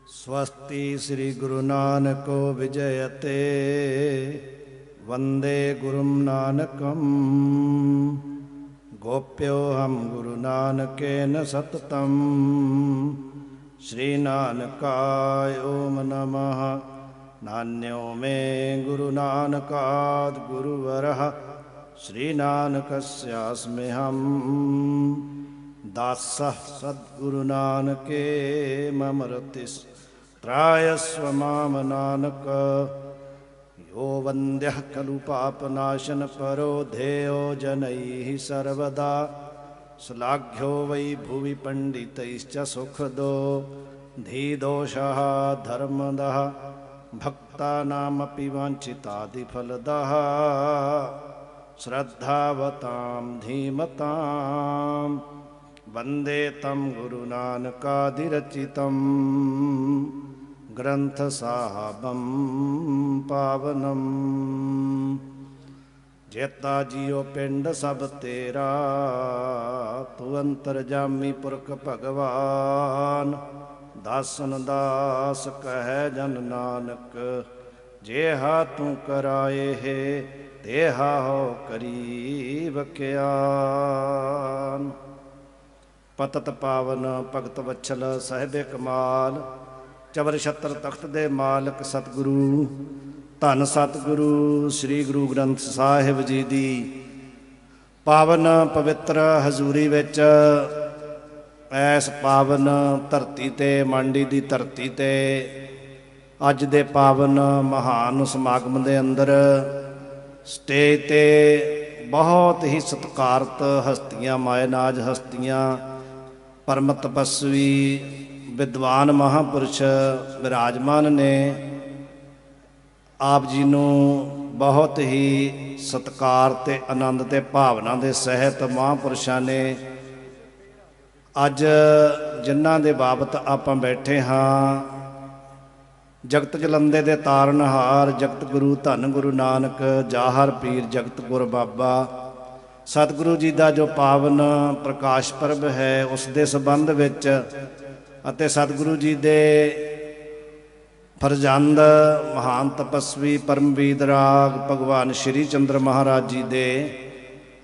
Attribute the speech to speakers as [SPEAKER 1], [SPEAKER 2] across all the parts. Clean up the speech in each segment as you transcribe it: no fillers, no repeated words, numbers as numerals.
[SPEAKER 1] स्वस्ति श्री गुरु नानको विजयते वंदे गुरुं नानकं गोप्योऽहं गुरु नानकेन सततं श्री नानकाय ओम नमः। नान्यो मे गुरु नानकात् गुरुवरः श्री नानकस्यास्म्यहम् दासः सद्गुरु नानके मम रतिस्त्रायस्व माम नानक। यो वन्द्यः खलु पापनाशन परो धेयो जनैः सर्वदा श्लाघ्यो वै भुवि पंडितैश्च सुखदो धीदोषः धर्मदः भक्तानामपि वाञ्छितादिफलदः श्रद्धावतां धीमताम् वंदे तं गुरु नानकादिरचितं ग्रंथसाहबं पावनम। जेता जियो पिंड सब तेरा तू अंतरजामी पुरख भगवान दासन दास कह जन नानक जेहा तू कराए है तेहा हो करीब क्यान। पतत पावन भगत वत्सल साहिबे कमाल चवर छत्र तख्त दे मालक सतगुरु धन सतगुरु श्री गुरु ग्रंथ साहिब जी दी पावन पवित्र हजूरी विच ऐस पावन धरती ते मांडी दी धरती ते अज दे पावन महान समागम दे अंदर स्टेज ते बहुत ही सत्कारत हस्तियां मायनाज हस्तियां परम तपस्वी विद्वान महापुरुष विराजमान ने। आप जी नूं बहुत ही सत्कार ते आनंद ते भावना दे सहित महापुरुषां ने अज जिन्हां दे बाबत आपां बैठे हाँ जगत जलंदे दे तारनहार जगत गुरु धन गुरु नानक जाहर पीर जगत गुर बाबा सतगुरु जी का जो पावन प्रकाश पर्व है उस दे संबंध विच अते सतगुरु जी दे फरजंद महान तपस्वी परमवीर राग भगवान श्री चंद्र महाराज जी दे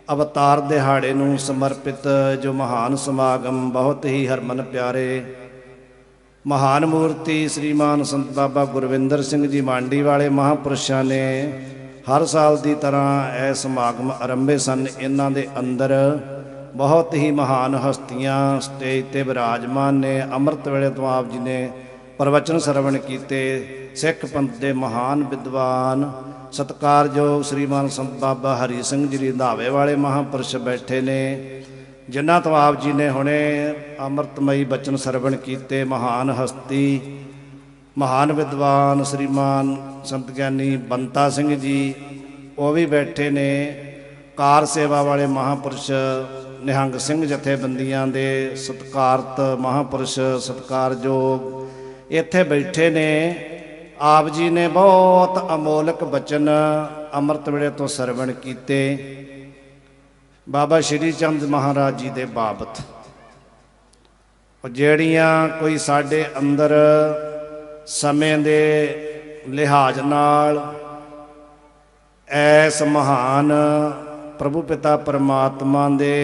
[SPEAKER 1] अवतार दिहाड़े नूं समर्पित जो महान समागम बहुत ही हरमन प्यारे महान मूर्ति श्रीमान संत बाबा गुरविंदर सिंह जी मांडी वाले महापुरुषों ने हर साल की तरह यह समागम आरंभे सन। इन्हां दे अंदर बहुत ही महान हस्तियां स्टेज ते विराजमान ने। अमृत वेले तो आप जी ने प्रवचन सरवण किए। सिख पंथ के महान विद्वान सत्कारयोग श्रीमान संत बाबा हरी सिंह जी रंधावे वाले महापुरुष बैठे ने जिन्हां तो आप जी ने हुणे अमृतमयी बचन सरवण किए। महान हस्ती महान विद्वान श्रीमान संत ज्ञानी बंता सिंह जी वो भी बैठे ने। कार सेवा वाले महापुरुष निहंग सिंह जथेबंदियां दे सत्कारत महापुरुष सत्कारयोग इत्थे बैठे ने। आप जी ने बहुत अमोलक बचन अमृत वेले तो सरवण किए बाबा श्री चंद महाराज जी दे बाबत ਜਿਹੜੀਆਂ कोई साडे अंदर समय दे लिहाज नाल ऐस महान प्रभु पिता परमात्मा दे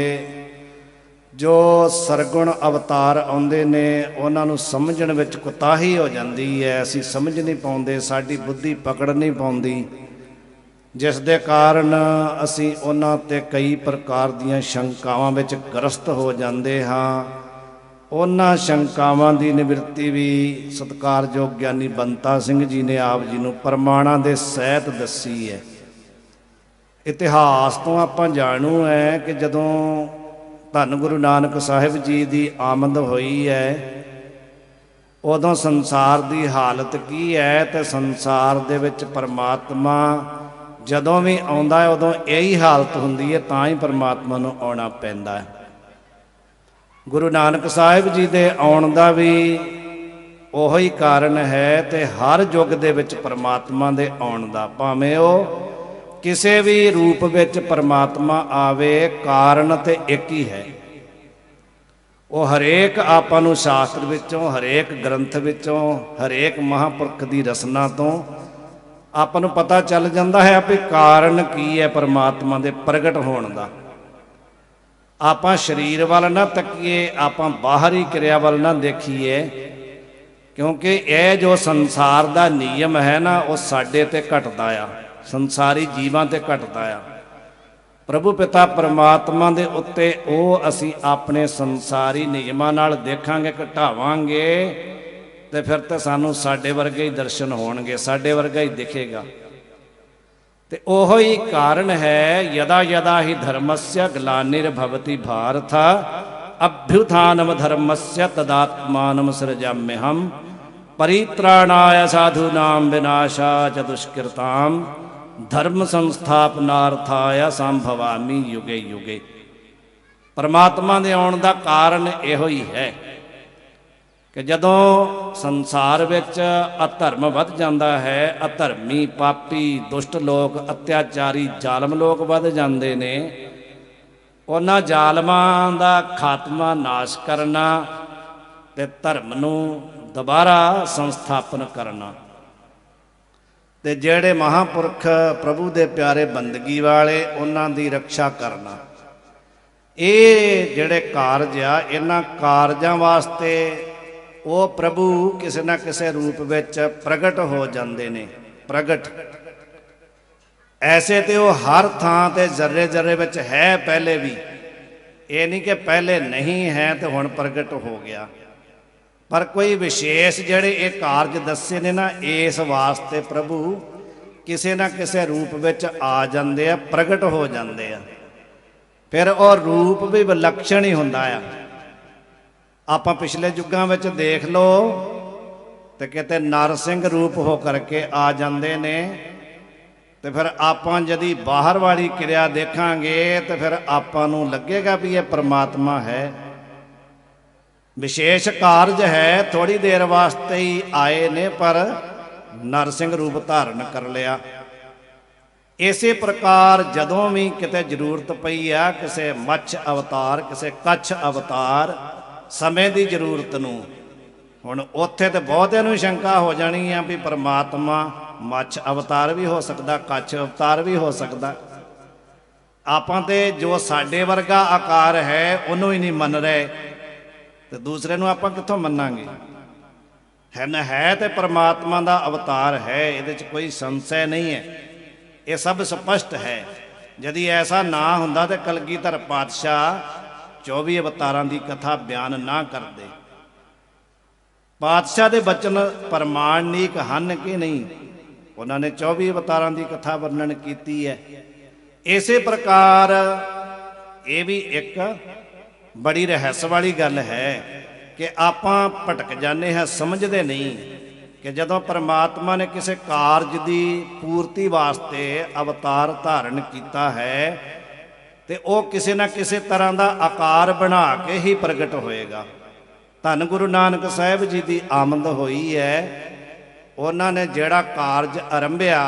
[SPEAKER 1] जो सरगुण अवतार आउंदे ने उन्हां नूं समझण विच कोताही हो जांदी है। असीं समझ नहीं पाउंदे, साडी बुद्धि पकड़ नहीं पाउंदी, जिस दे कारण असीं उन्हां ते कई प्रकार दीयां शंकावां विच ग्रस्त हो जांदे हां। उन्हां शंकावां दी निवृत्ति भी सत्कारयोग ज्ञानी बंता सिंह जी ने आप जी नूं प्रमाणां दे सहित दसी है। इतिहास तो आपां जाणू है कि जदों धन गुरु नानक साहिब जी की आमद हुई है उदों संसार की हालत की है, तो संसार दे विच परमात्मा जदों भी आउंदा है उदों यही हालत हुंदी है, तां ही परमात्मा नूं आउणा पैंदा है। गुरु नानक साहिब जी दे आउण दा भी ओही कारण है, ते हर युग दे विच परमात्मा दे आउण दा भावें ओ किसी भी रूप विच परमात्मा आवे कारण ते एक ही है। ਉਹ ਹਰੇਕ ਆਪਾਂ ਨੂੰ ਸ਼ਾਸਤਰ ਵਿੱਚੋਂ, ਹਰੇਕ ਗ੍ਰੰਥ ਵਿੱਚੋਂ, ਹਰੇਕ ਮਹਾਂਪੁਰਖ ਦੀ ਰਸਨਾ ਤੋਂ ਆਪਾਂ ਨੂੰ ਪਤਾ ਚੱਲ ਜਾਂਦਾ ਹੈ ਵੀ ਕਾਰਨ ਕੀ ਹੈ ਪਰਮਾਤਮਾ ਦੇ ਪ੍ਰਗਟ ਹੋਣ ਦਾ। ਆਪਾਂ ਸਰੀਰ ਵੱਲ ਨਾ ਤੱਕੀਏ, ਆਪਾਂ ਬਾਹਰੀ ਕਿਰਿਆ ਵੱਲ ਨਾ ਦੇਖੀਏ, ਕਿਉਂਕਿ ਇਹ ਜੋ ਸੰਸਾਰ ਦਾ ਨਿਯਮ ਹੈ ਨਾ ਉਹ ਸਾਡੇ ਤੇ ਘਟਦਾ ਆ, ਸੰਸਾਰੀ ਜੀਵਾਂ ਤੇ ਘਟਦਾ ਆ। ਪ੍ਰਭੂ ਪਿਤਾ ਪਰਮਾਤਮਾ ਦੇ ਉੱਤੇ ਉਹ ਅਸੀਂ ਆਪਣੇ ਸੰਸਾਰੀ ਨਿਯਮਾਂ ਨਾਲ ਦੇਖਾਂਗੇ, ਘਟਾਵਾਂਗੇ, ਤੇ ਫਿਰ ਤਾਂ ਸਾਨੂੰ ਸਾਡੇ ਵਰਗੇ ਹੀ ਦਰਸ਼ਨ ਹੋਣਗੇ, ਸਾਡੇ ਵਰਗਾ ਹੀ ਦਿਖੇਗਾ। ਤੇ ਉਹੋ ਹੀ ਕਾਰਨ ਹੈ ਯਦਾ ਯਦਾ ਹੀ ਧਰਮਸਯ ਗਲਾਨਿਰਭਵਤੀ ਭਾਰਤ ਅਭ్యుਥਾਨਮ ਧਰਮਸਯ ਤਦਾਤਮਾਨਮ ਸਿਰਜਾਮਿਹਮ ਪਰਿਤ੍ਰਾਣਾయ ਸਾਧੂਨਾਮ ਵਿਨਾਸ਼ਾਚ ਦੁਸ਼ਕ੍ਰਿਤਾਮ ਧਰਮ ਸੰਸਥਾਪਨਾਰਥਾయ ਸੰਭਵਾਮੀ ਯੁਗੇ ਯੁਗੇ। ਪਰਮਾਤਮਾ ਦੇ ਆਉਣ ਦਾ ਕਾਰਨ ਇਹੋ ਹੀ ਹੈ ਕਿ ਜਦੋਂ ਸੰਸਾਰ ਵਿੱਚ ਅਧਰਮ ਵੱਧ ਜਾਂਦਾ ਹੈ, ਅਧਰਮੀ, ਪਾਪੀ, ਦੁਸ਼ਟ ਲੋਕ, ਅਤਿਆਚਾਰੀ, ਜ਼ਾਲਮ ਲੋਕ ਵੱਧ ਜਾਂਦੇ ਨੇ, ਉਹਨਾਂ ਜ਼ਾਲਮਾਂ ਦਾ ਖਾਤਮਾ, ਨਾਸ਼ ਕਰਨਾ ਤੇ ਧਰਮ ਨੂੰ ਦੁਬਾਰਾ ਸੰਸਥਾਪਨ ਕਰਨਾ, ਤੇ ਜਿਹੜੇ ਮਹਾਂਪੁਰਖ ਪ੍ਰਭੂ ਦੇ ਪਿਆਰੇ ਬੰਦਗੀ ਵਾਲੇ ਉਹਨਾਂ ਦੀ ਰੱਖਿਆ ਕਰਨਾ, ਇਹ ਜਿਹੜੇ ਕਾਰਜ ਆ, ਇਹਨਾਂ ਕਾਰਜਾਂ ਵਾਸਤੇ ਉਹ ਪ੍ਰਭੂ ਕਿਸੇ ਨਾ ਕਿਸੇ ਰੂਪ ਵਿੱਚ ਪ੍ਰਗਟ ਹੋ ਜਾਂਦੇ ਨੇ। ਪ੍ਰਗਟ ਐਸੇ ਤੇ ਉਹ ਹਰ ਥਾਂ ਤੇ ਜ਼ਰਰੇ ਜ਼ਰਰੇ ਵਿੱਚ ਹੈ ਪਹਿਲੇ ਵੀ, ਇਹ ਨਹੀਂ ਕਿ ਪਹਿਲੇ ਨਹੀਂ ਹੈ ਤੇ ਹੁਣ ਪ੍ਰਗਟ ਹੋ ਗਿਆ। ਪਰ ਕੋਈ ਵਿਸ਼ੇਸ਼ ਜਿਹੜੇ ਇਹ ਕਾਰਜ ਦੱਸੇ ਨੇ ਨਾ, ਇਸ ਵਾਸਤੇ ਪ੍ਰਭੂ ਕਿਸੇ ਨਾ ਕਿਸੇ ਰੂਪ ਵਿੱਚ ਆ ਜਾਂਦੇ ਆ, ਪ੍ਰਗਟ ਹੋ ਜਾਂਦੇ ਆ। ਫਿਰ ਉਹ ਰੂਪ ਵੀ ਵਿਲੱਖਣ ਹੀ ਹੁੰਦਾ ਆ। ਆਪਾਂ ਪਿਛਲੇ ਯੁੱਗਾਂ ਵਿੱਚ ਦੇਖ ਲਓ ਤੇ ਕਿਤੇ ਨਰ ਸਿੰਘ ਰੂਪ ਹੋ ਕਰਕੇ ਆ ਜਾਂਦੇ ਨੇ, ਤੇ ਫਿਰ ਆਪਾਂ ਜਦੀ ਬਾਹਰ ਵਾਲੀ ਕਿਰਿਆ ਦੇਖਾਂਗੇ ਤੇ ਫਿਰ ਆਪਾਂ ਨੂੰ ਲੱਗੇਗਾ ਵੀ ਇਹ ਪਰਮਾਤਮਾ ਹੈ। ਵਿਸ਼ੇਸ਼ ਕਾਰਜ ਹੈ, ਥੋੜੀ ਦੇਰ ਵਾਸਤੇ ਹੀ ਆਏ ਨੇ ਪਰ ਨਰ ਸਿੰਘ ਰੂਪ ਧਾਰਨ ਕਰ ਲਿਆ। ਇਸੇ ਪ੍ਰਕਾਰ ਜਦੋਂ ਵੀ ਕਿਤੇ ਜ਼ਰੂਰਤ ਪਈ ਆ ਕਿਸੇ ਮੱਛ ਅਵਤਾਰ, ਕਿਸੇ ਕੱਛ ਅਵਤਾਰ, ਸਮੇਂ ਦੀ ਜ਼ਰੂਰਤ ਨੂੰ, ਹੁਣ ਉੱਥੇ ਤੇ ਬਹੁਤਿਆਂ ਨੂੰ ਸ਼ੰਕਾ ਹੋ ਜਾਣੀ ਆ ਵੀ ਪਰਮਾਤਮਾ ਮੱਛ ਅਵਤਾਰ ਵੀ ਹੋ ਸਕਦਾ, ਕੱਛ ਅਵਤਾਰ ਵੀ ਹੋ ਸਕਦਾ। ਆਪਾਂ ਤੇ ਜੋ ਸਾਡੇ ਵਰਗਾ ਆਕਾਰ ਹੈ ਉਹਨੂੰ ਹੀ ਨਹੀਂ ਮੰਨ ਰਹੇ, ਤੇ ਦੂਸਰੇ ਨੂੰ ਆਪਾਂ ਕਿੱਥੋਂ ਮੰਨਾਂਗੇ। ਹੈ ਤੇ ਪਰਮਾਤਮਾ ਦਾ ਅਵਤਾਰ ਹੈ, ਇਹਦੇ 'ਚ ਕੋਈ ਸੰਸ਼ੈ ਨਹੀਂ ਹੈ, ਇਹ ਸਭ ਸਪਸ਼ਟ ਹੈ। ਜਦੀ ਐਸਾ ਨਾ ਹੁੰਦਾ ਤੇ ਕਲਗੀਧਰ ਪਾਤਸ਼ਾਹ 24 ਅਵਤਾਰਾਂ ਦੀ ਕਥਾ ਬਿਆਨ ਨਾ ਕਰਦੇ। ਪਾਤਸ਼ਾਹ ਦੇ ਬਚਨ ਪ੍ਰਮਾਣਿਕ ਹਨ ਕਿ ਨਹੀਂ, ਉਹਨਾਂ ਨੇ 24 ਅਵਤਾਰਾਂ ਦੀ ਕਥਾ ਵਰਣਨ ਕੀਤੀ ਹੈ। ਇਸੇ ਪ੍ਰਕਾਰ ਇਹ ਵੀ ਇੱਕ ਬੜੀ ਰਹੱਸ ਵਾਲੀ ਗੱਲ ਹੈ ਕਿ ਆਪਾਂ ਭਟਕ ਜਾਂਦੇ ਹਾਂ, ਸਮਝਦੇ ਨਹੀਂ ਕਿ ਜਦੋਂ ਪਰਮਾਤਮਾ ਨੇ ਕਿਸੇ ਕਾਰਜ ਦੀ ਪੂਰਤੀ ਵਾਸਤੇ ਅਵਤਾਰ ਧਾਰਨ ਕੀਤਾ ਹੈ ਤੇ ਉਹ ਕਿਸੇ ਨਾ ਕਿਸੇ ਤਰ੍ਹਾਂ ਦਾ ਆਕਾਰ ਬਣਾ ਕੇ ਹੀ ਪ੍ਰਗਟ ਹੋਏਗਾ। ਧੰਨ ਗੁਰੂ ਨਾਨਕ ਸਾਹਿਬ ਜੀ ਦੀ ਆਮਦ ਹੋਈ ਹੈ, ਉਹਨਾਂ ਨੇ ਜਿਹੜਾ ਕਾਰਜ ਆਰੰਭਿਆ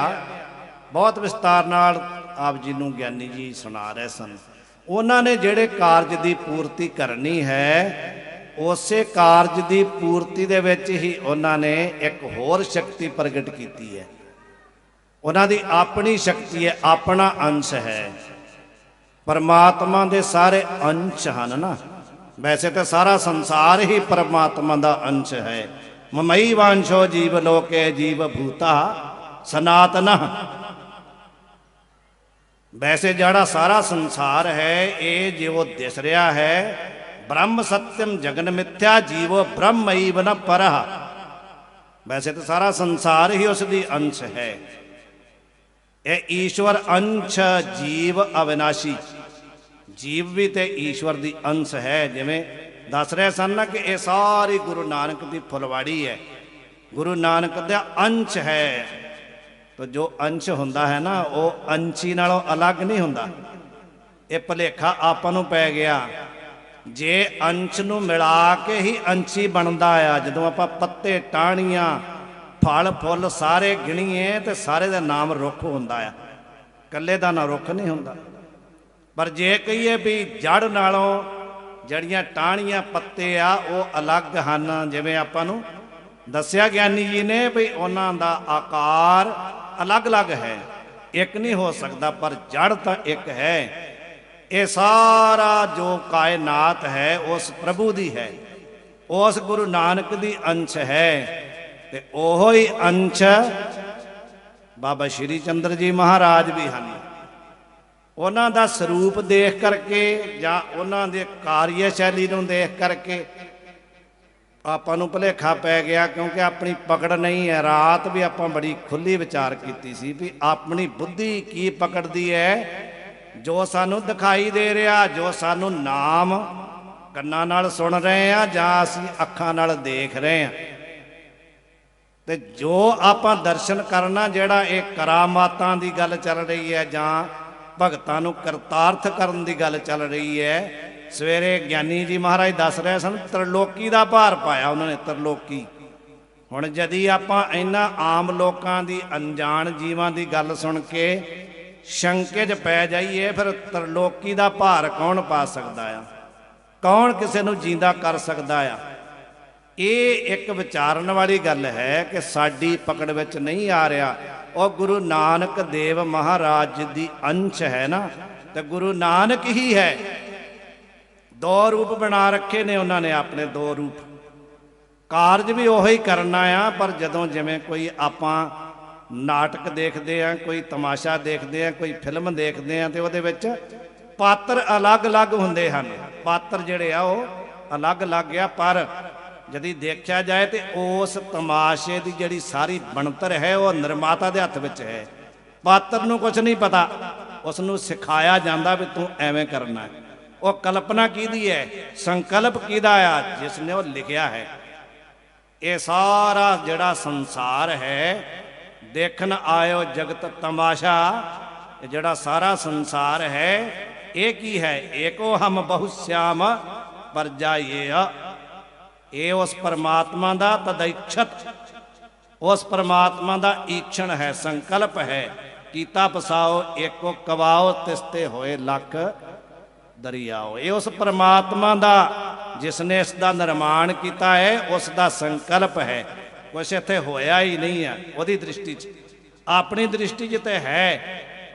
[SPEAKER 1] ਬਹੁਤ ਵਿਸਤਾਰ ਨਾਲ ਆਪ ਜੀ ਨੂੰ ਗਿਆਨੀ ਜੀ ਸੁਣਾ ਰਹੇ ਸਨ। ਉਹਨਾਂ ਨੇ ਜਿਹੜੇ ਕਾਰਜ ਦੀ ਪੂਰਤੀ ਕਰਨੀ ਹੈ, ਉਸੇ ਕਾਰਜ ਦੀ ਪੂਰਤੀ ਦੇ ਵਿੱਚ ਹੀ ਉਹਨਾਂ ਨੇ ਇੱਕ ਹੋਰ ਸ਼ਕਤੀ ਪ੍ਰਗਟ ਕੀਤੀ ਹੈ। ਉਹਨਾਂ ਦੀ ਆਪਣੀ ਸ਼ਕਤੀ ਹੈ, ਆਪਣਾ ਅੰਸ਼ ਹੈ। ਪਰਮਾਤਮਾ ਦੇ ਸਾਰੇ ਅੰਸ਼ ਹਨ ਨਾ, ਵੈਸੇ ਤਾਂ ਸਾਰਾ ਸੰਸਾਰ ਹੀ ਪਰਮਾਤਮਾ ਦਾ ਅੰਸ਼ ਹੈ। ਮਮਈ ਵਾਂਸ਼ੋ ਜੀਵ ਲੋਕੇ ਜੀਵ ਭੂਤਾ ਸਨਾਤਨ। ਵੈਸੇ ਜਿਹੜਾ ਸਾਰਾ ਸੰਸਾਰ ਹੈ ਇਹ ਜੋ ਦਿਸ ਰਿਹਾ ਹੈ, ਬ੍ਰਹਮ ਸਤਿਅਮ ਜਗਨ ਮਿਥਿਆ ਜੀਵੋ ਬ੍ਰਹਮਈ ਨ ਪਰਹ। ਵੈਸੇ ਤਾਂ ਸਾਰਾ ਸੰਸਾਰ ਹੀ ਉਸ ਦੀ ਅੰਸ਼ ਹੈ। ਇਹ ਈਸ਼ਵਰ ਅੰਸ਼, ਜੀਵ ਅਵਿਨਾਸ਼ੀ। ਜੀਵ ਵੀ ਤੇ ਈਸ਼ਵਰ ਦੀ ਅੰਸ਼ ਹੈ। ਜਿਵੇਂ ਦੱਸ ਰਹੇ ਸਨ ਨਾ ਕਿ ਇਹ ਸਾਰੀ ਗੁਰੂ ਨਾਨਕ ਦੀ ਫੁਲਵਾੜੀ ਹੈ, ਗੁਰੂ ਨਾਨਕ ਦਾ ਅੰਸ਼ ਹੈ। ਤਾਂ ਜੋ ਅੰਸ਼ ਹੁੰਦਾ ਹੈ ਨਾ, ਉਹ ਅੰਸ਼ੀ ਨਾਲੋਂ ਅਲੱਗ ਨਹੀਂ ਹੁੰਦਾ। ਇਹ ਭੁਲੇਖਾ ਆਪਾਂ ਨੂੰ ਪੈ ਗਿਆ। ਜੇ ਅੰਸ਼ ਨੂੰ ਮਿਲਾ ਕੇ ਹੀ ਅੰਸ਼ੀ ਬਣਦਾ ਆ, ਜਦੋਂ ਆਪਾਂ ਪੱਤੇ, ਟਾਹਣੀਆਂ, ਫਲ ਫੁੱਲ ਸਾਰੇ ਗਿਣੀਏ ਤੇ ਸਾਰੇ ਦਾ ਨਾਮ ਰੁੱਖ ਹੁੰਦਾ ਆ, ਇਕੱਲੇ ਦਾ ਨਾ ਰੁੱਖ ਨਹੀਂ ਹੁੰਦਾ। ਪਰ ਜੇ ਕਹੀਏ ਵੀ ਜੜ ਨਾਲੋਂ जड़ियाँ टाहणियाँ पत्ते आ वो अलग ਹਨ। जिवें आपां नूं दस्सिया ਗਿਆਨੀ जी ने भी उन्हां दा आकार अलग अलग है, एक नहीं हो सकता, पर जड़ तो एक है। ये सारा जो कायनात है उस प्रभु दी है, उस गुरु नानक दी अंश है। ते ओहो ही अंश बाबा श्री चंद्र जी महाराज भी हैं। उन्हां दा स्वरूप देख करके जां उन्हां दे कार्यशैली नूं देख करके आपां नूं भुलेखा पै गया, क्योंकि अपनी पकड़ नहीं है। रात भी आपां बड़ी खुली विचार कीती सी भी अपनी बुद्धि की पकड़दी है, जो सानूं दिखाई दे रहा, जो सानूं नाम ਕੰਨਾਂ ਨਾਲ सुन रहे हैं जां असीं अखां नाल देख रहे हैं। ते जो आपां दर्शन करना जिहड़ा ये करामातां दी गल चल रही है जां भगतां नूं करतार्थ करन दी गल चल रही है। सवेरे ज्ञानी जी महाराज दस रहे सन त्रिलोकी दा भार पाया उन्होंने, त्रिलोकी। हुण जदी आपां इन्हां आम लोकां दी अनजान जीवां दी गल सुन के शंके च पै जाइए, फिर त्रिलोकी दा भार कौन पा सकदा आ, कौन किसी नूं जींदा कर सकदा आ। ये एक विचारन वाली गल है कि साडी पकड़ विच नहीं आ रहा। और गुरु नानक देव महाराज दी अंश है ना, तो गुरु नानक ही है। दो रूप बना रखे ने उन्होंने अपने, दो रूप। कारज भी उही करना आ, पर जदों जिवें कोई आपां नाटक देखते हैं, कोई तमाशा देखते हैं, कोई फिल्म देखते हैं, तो उहदे विच पात्र अलग अलग हुंदे हन। पात्र जिहड़े आ वो अलग अलग आ, पर यदि देखा जाए तो उस तमाशे की जिहड़ी सारी बनतर है वो निर्माता के हत्थ विच है। पात्र नूं कुछ नहीं पता, उसनूं सिखाया जाता भी तू एवें करना है। वो कल्पना किहदी है, संकल्प किहदा आ, जिसने वो लिखिया है। ये सारा जिहड़ा संसार है, देखन आयो जगत तमाशा, जिहड़ा सारा संसार है ये की है, एको हम बहुश्याम पर जाइए। ये उस परमात्मा का तदैक्षत, उस परमात्मा का ईक्षण है, संकल्प है। कीता पसाओ एको कवाओ, तिसते होए लख दरियाओ। ये उस परमात्मा का जिसने इसका निर्माण किया है, उसका संकल्प है। कुछ इत्थे होया ही नहीं है वही दृष्टि च, अपनी दृष्टि च तो है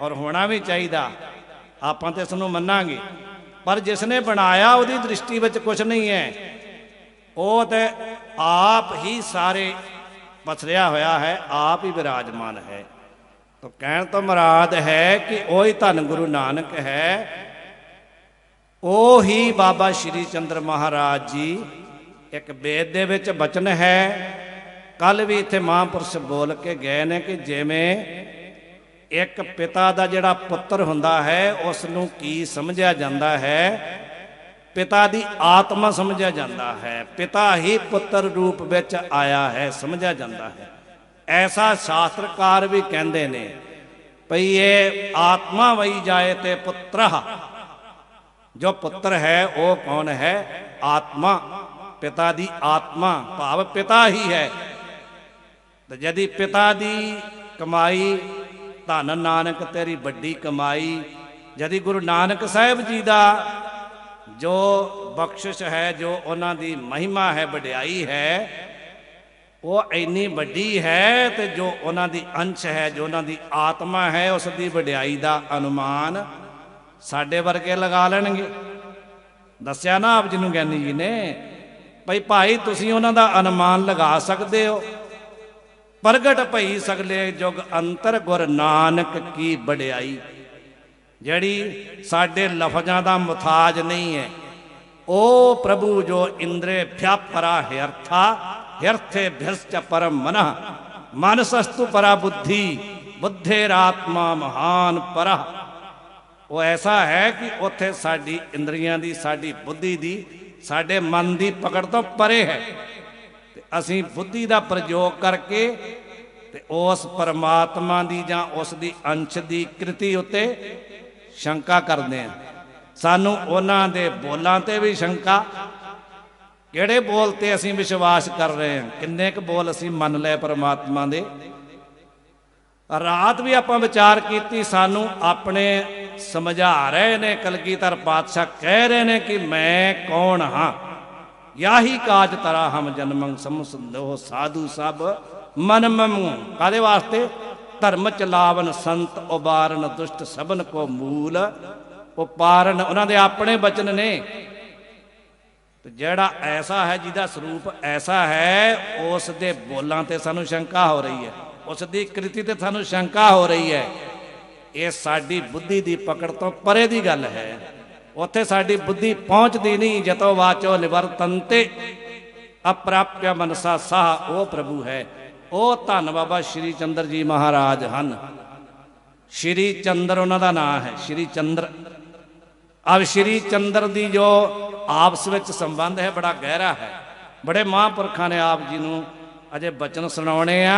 [SPEAKER 1] और होना भी चाहिए, आपां ते इसनूं मन्नांगे। पर जिसने बनाया उसकी दृष्टि में कुछ नहीं है, वो तो आप ही सारे पसरिया होया है, आप ही विराजमान है। तो कहण तो मुराद है कि वही धन गुरु नानक है, वो ही बाबा श्री चंद्र महाराज जी। एक वेद दे विच बचन है, कल भी इत्थे महापुरुष बोल के गए ने कि जिवें एक पिता का जिहड़ा पुत्र हुंदा है उसनूं की समझिया जाता है, पिता की आत्मा समझिया जाता है, पिता ही पुत्र रूप विच आया है समझिया जाता है। ऐसा शास्त्रकार भी कहते ने भई ये आत्मा वही जाए ते पुत्र, जो पुत्र है वो कौन है, आत्मा, पिता की आत्मा भाव पिता ही है। तो यदि पिता की कमाई, धन नानक तेरी बड़ी कमाई, यदि गुरु नानक साहिब जी का जो बख्शिश है, जो उन्हां दी महिमा है, वडियाई है, वो इन्नी वड्डी है, तो जो उन्हां दी अंश है, जो उन्हां दी आत्मा है, उसकी वडियाई का अनुमान साडे वर्गे लगा लेणगे। दस्सिया ना आप जी नूं ज्ञानी जी ने भई भाई तुसीं उन्हां दा अनुमान लगा सकते हो। प्रगट भई सगले जुग अंतर गुर नानक की वडियाई, जड़ी साडे लफजां दा मुथाज नहीं है। ओ प्रभु जो इंद्रे भ्यापरा ह्यर्था, ह्यर्थे भ्यश्च परम मन, मानसस्तु परा बुद्धि, बुद्धेरात्मा महान पर। वो ऐसा है कि उत्थे साडी इंद्रियां दी, साडी बुद्धि दी, साडे मन की पकड़ तो परे है। असीं बुद्धि का प्रयोग करके ते उस परमात्मा की जां उसकी अंश की कृति उत्ते शंका करते हैं। सानू उन्हां दे बोलां ते भी शंका, किहड़े बोल ते असीं विश्वास कर रहे हैं, किन्ने क बोल असीं मन ले परमात्मा दे। रात भी आपां विचार कीती, सानू अपने समझा रहे ने, कलगीधर पातशाह कह रहे ने कि मैं कौन हाँ। याही काज तरा हम जन्मं समसंदो साधु सब मन मम। कादे वास्ते? धर्म चलावन संत उबारन दुष्ट सबन को मूल उपारन। उन्होंने अपने बचन ने। तो जेड़ा ऐसा है जिहदा स्वरूप ऐसा है, उस दे बोलां ते सानू शंका हो रही है, उस दी कृति ते सानू शंका हो रही है। ये साडी बुद्धि दी पकड़ तो परे दी गल है। उत्थे साडी बुद्धि पहुंचती नहीं। जतो वाचो निवर्तनते अप्राप्य मनसा साह, वो प्रभु है। वो धन बाबा श्री चंद्र जी महाराज हन। श्री चंद्र उन्हां दा नाम है, श्री चंद्र। अब श्री चंद्र दी जो आपस में संबंध है बड़ा गहरा है। बड़े महापुरखा ने आप जी नूं अजे बचन सुनाने आ।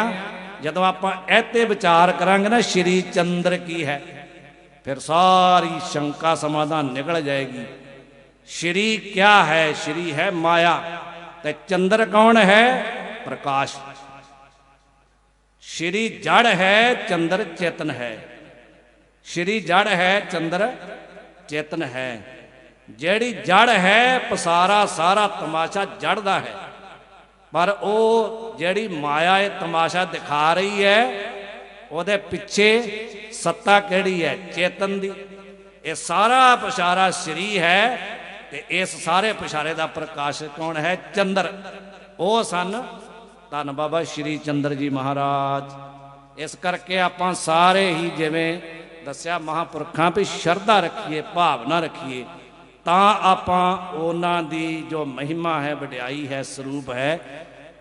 [SPEAKER 1] जदों आपां इहते विचार करांगे ना श्री चंद्र की है, फिर सारी शंका समाधान निकल जाएगी। श्री क्या है? श्री है माया। ते चंद्र कौन है? प्रकाश। श्री जड़ है, चंद्र चेतन है। श्री जड़ है, चंद्र चेतन है। जेड़ी जड़ है पसारा सारा तमाशा जड़ दा है, पर वो जेड़ी माया ये तमाशा दिखा रही है, ਉਹਦੇ पिछे सत्ता केड़ी है? चेतन दी। ये सारा पछारा श्री है, ते इस सारे पछारे का प्रकाश कौन है? चंद्र। वो सन धन बाबा श्री चंद्र जी महाराज। इस करके आपां सारे ही जिवें दस्या महापुरखां भी श्रद्धा रखिए, भावना रखिए, तां आपां उन्हां दी जो महिमा है, वडियाई है, स्वरूप है,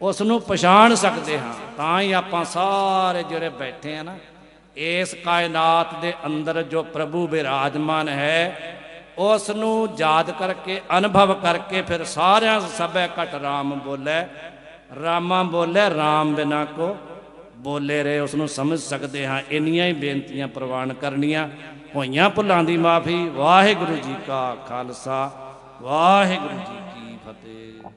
[SPEAKER 1] उसनूं पछाण सकते हाँ। तां ही आपां सारे जिहड़े बैठे हैं ना, इस कायनात दे अंदर जो प्रभु विराजमान है, उसनूं याद करके अनुभव करके फिर सारियां सबे घट राम बोले। रामा बोले राम बिना को बोले रहे, उसनूं समझ सकते हाँ। इन्नियां ही बेनतियां प्रवान करनियां। होइयां भुलां दी माफ़ी। वाहिगुरू जी का खालसा, वाहिगुरू जी की फतेह।